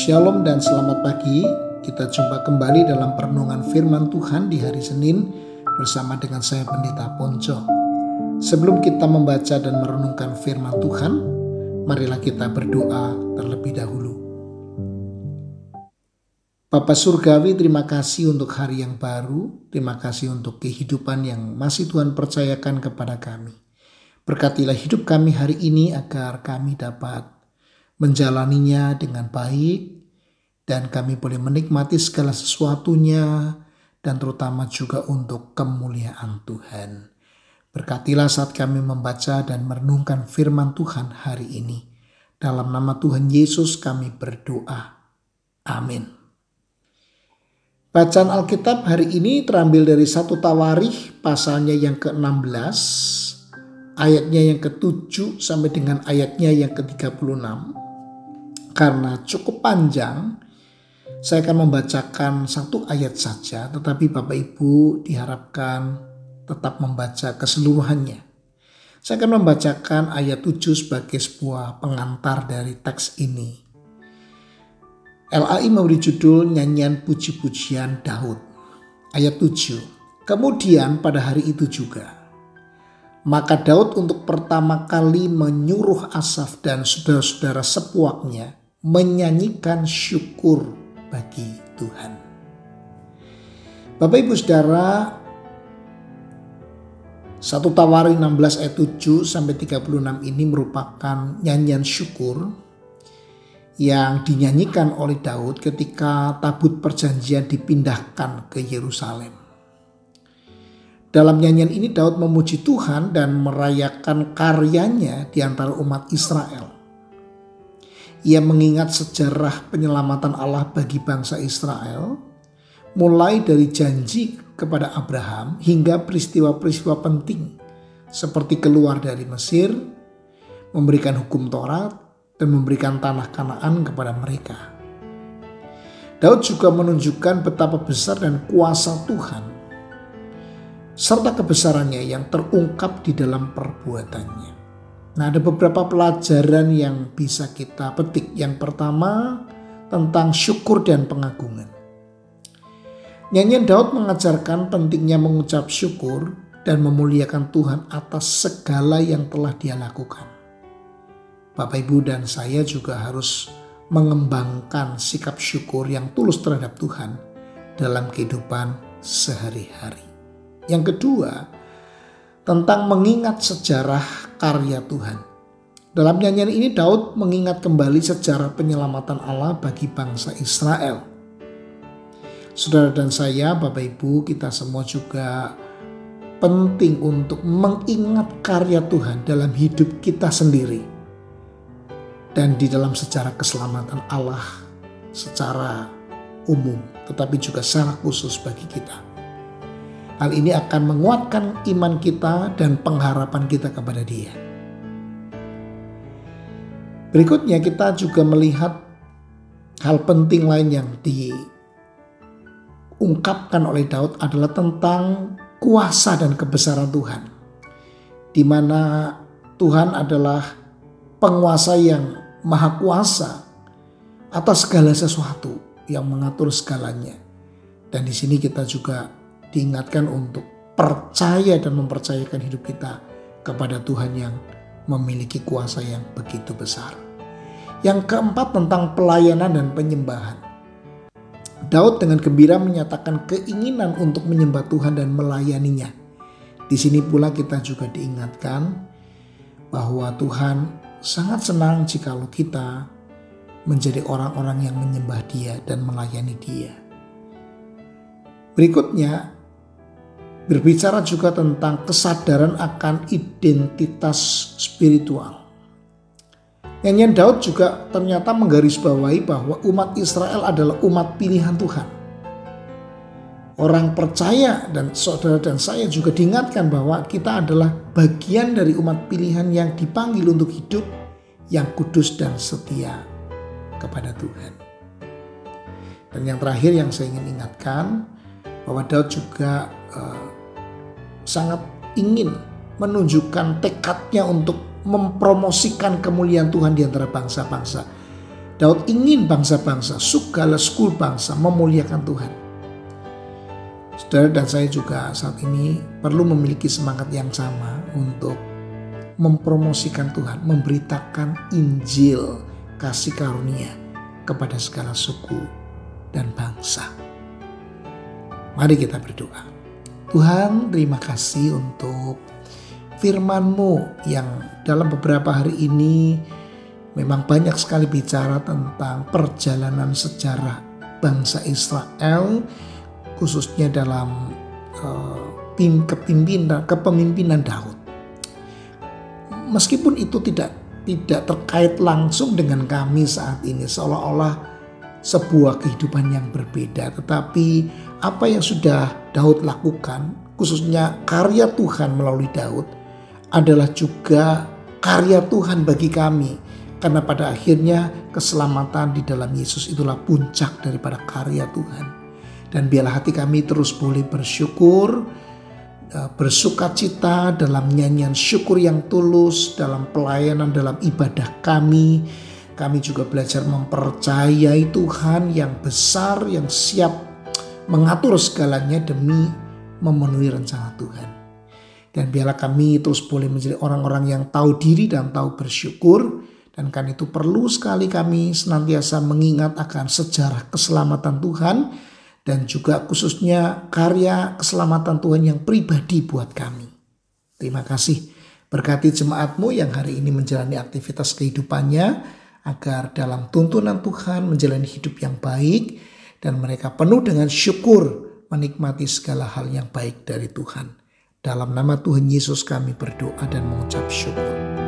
Shalom dan selamat pagi. Kita jumpa kembali dalam perenungan firman Tuhan di hari Senin bersama dengan saya Pendeta Ponco. Sebelum kita membaca dan merenungkan firman Tuhan, marilah kita berdoa terlebih dahulu. Bapa Surgawi, terima kasih untuk hari yang baru. Terima kasih untuk kehidupan yang masih Tuhan percayakan kepada kami. Berkatilah hidup kami hari ini agar kami dapat menjalaninya dengan baik dan kami boleh menikmati segala sesuatunya dan terutama juga untuk kemuliaan Tuhan. Berkatilah saat kami membaca dan merenungkan firman Tuhan hari ini. Dalam nama Tuhan Yesus kami berdoa. Amin. Bacaan Alkitab hari ini terambil dari 1 Tawarikh pasalnya yang ke-16, ayatnya yang ke-7 sampai dengan ayatnya yang ke-36. Karena cukup panjang, saya akan membacakan satu ayat saja, tetapi Bapak Ibu diharapkan tetap membaca keseluruhannya. Saya akan membacakan ayat 7 sebagai sebuah pengantar dari teks ini. LAI memberi judul Nyanyian Puji-pujian Daud. Ayat 7. Kemudian pada hari itu juga, maka Daud untuk pertama kali menyuruh Asaf dan saudara-saudara sepuaknya menyanyikan syukur bagi Tuhan. Bapak Ibu Saudara, 1 Tawarikh 16 ayat 7 sampai 36 ini merupakan nyanyian syukur yang dinyanyikan oleh Daud ketika tabut perjanjian dipindahkan ke Yerusalem. Dalam nyanyian ini Daud memuji Tuhan dan merayakan karyanya di antara umat Israel. Ia mengingat sejarah penyelamatan Allah bagi bangsa Israel, mulai dari janji kepada Abraham hingga peristiwa-peristiwa penting seperti keluar dari Mesir, memberikan hukum Taurat, dan memberikan tanah Kanaan kepada mereka. Daud juga menunjukkan betapa besar dan kuasa Tuhan, serta kebesarannya yang terungkap di dalam perbuatannya. Nah, ada beberapa pelajaran yang bisa kita petik. Yang pertama, tentang syukur dan pengagungan. Nyanyian Daud mengajarkan pentingnya mengucap syukur dan memuliakan Tuhan atas segala yang telah Dia lakukan. Bapak, Ibu, dan saya juga harus mengembangkan sikap syukur yang tulus terhadap Tuhan dalam kehidupan sehari-hari. Yang kedua, tentang mengingat sejarah karya Tuhan. Dalam nyanyian ini Daud mengingat kembali sejarah penyelamatan Allah bagi bangsa Israel. Saudara dan saya, Bapak Ibu, kita semua juga penting untuk mengingat karya Tuhan dalam hidup kita sendiri dan di dalam sejarah keselamatan Allah secara umum, tetapi juga secara khusus bagi kita. Hal ini akan menguatkan iman kita dan pengharapan kita kepada Dia. Berikutnya kita juga melihat hal penting lain yang diungkapkan oleh Daud adalah tentang kuasa dan kebesaran Tuhan. Di mana Tuhan adalah penguasa yang maha kuasa atas segala sesuatu, yang mengatur segalanya. Dan di sini kita juga diingatkan untuk percaya dan mempercayakan hidup kita kepada Tuhan yang memiliki kuasa yang begitu besar. Yang keempat, tentang pelayanan dan penyembahan. Daud dengan gembira menyatakan keinginan untuk menyembah Tuhan dan melayaninya. Di sini pula kita juga diingatkan bahwa Tuhan sangat senang jikalau kita menjadi orang-orang yang menyembah Dia dan melayani Dia. Berikutnya, berbicara juga tentang kesadaran akan identitas spiritual. Nyanyian Daud juga ternyata menggarisbawahi bahwa umat Israel adalah umat pilihan Tuhan. Orang percaya dan saudara dan saya juga diingatkan bahwa kita adalah bagian dari umat pilihan yang dipanggil untuk hidup yang kudus dan setia kepada Tuhan. Dan yang terakhir yang saya ingin ingatkan, bahwa Daud juga sangat ingin menunjukkan tekadnya untuk mempromosikan kemuliaan Tuhan di antara bangsa-bangsa. Daud ingin bangsa-bangsa, segala suku bangsa memuliakan Tuhan. Saudara dan saya juga saat ini perlu memiliki semangat yang sama untuk mempromosikan Tuhan, memberitakan Injil kasih karunia kepada segala suku dan bangsa. Mari kita berdoa. Tuhan, terima kasih untuk firman-Mu yang dalam beberapa hari ini memang banyak sekali bicara tentang perjalanan sejarah bangsa Israel, khususnya dalam kepemimpinan Daud. Meskipun itu tidak terkait langsung dengan kami saat ini, seolah-olah sebuah kehidupan yang berbeda. Tetapi apa yang sudah Daud lakukan, khususnya karya Tuhan melalui Daud, adalah juga karya Tuhan bagi kami. Karena pada akhirnya keselamatan di dalam Yesus itulah puncak daripada karya Tuhan. Dan biarlah hati kami terus boleh bersyukur, bersukacita dalam nyanyian syukur yang tulus, dalam pelayanan, dalam ibadah kami. Kami juga belajar mempercayai Tuhan yang besar, yang siap mengatur segalanya demi memenuhi rencana Tuhan. Dan biarlah kami terus boleh menjadi orang-orang yang tahu diri dan tahu bersyukur. Dan karena itu perlu sekali kami senantiasa mengingat akan sejarah keselamatan Tuhan, dan juga khususnya karya keselamatan Tuhan yang pribadi buat kami. Terima kasih. Berkati jemaat-Mu yang hari ini menjalani aktivitas kehidupannya, agar dalam tuntunan Tuhan menjalani hidup yang baik, dan mereka penuh dengan syukur menikmati segala hal yang baik dari Tuhan. Dalam nama Tuhan Yesus kami berdoa dan mengucap syukur.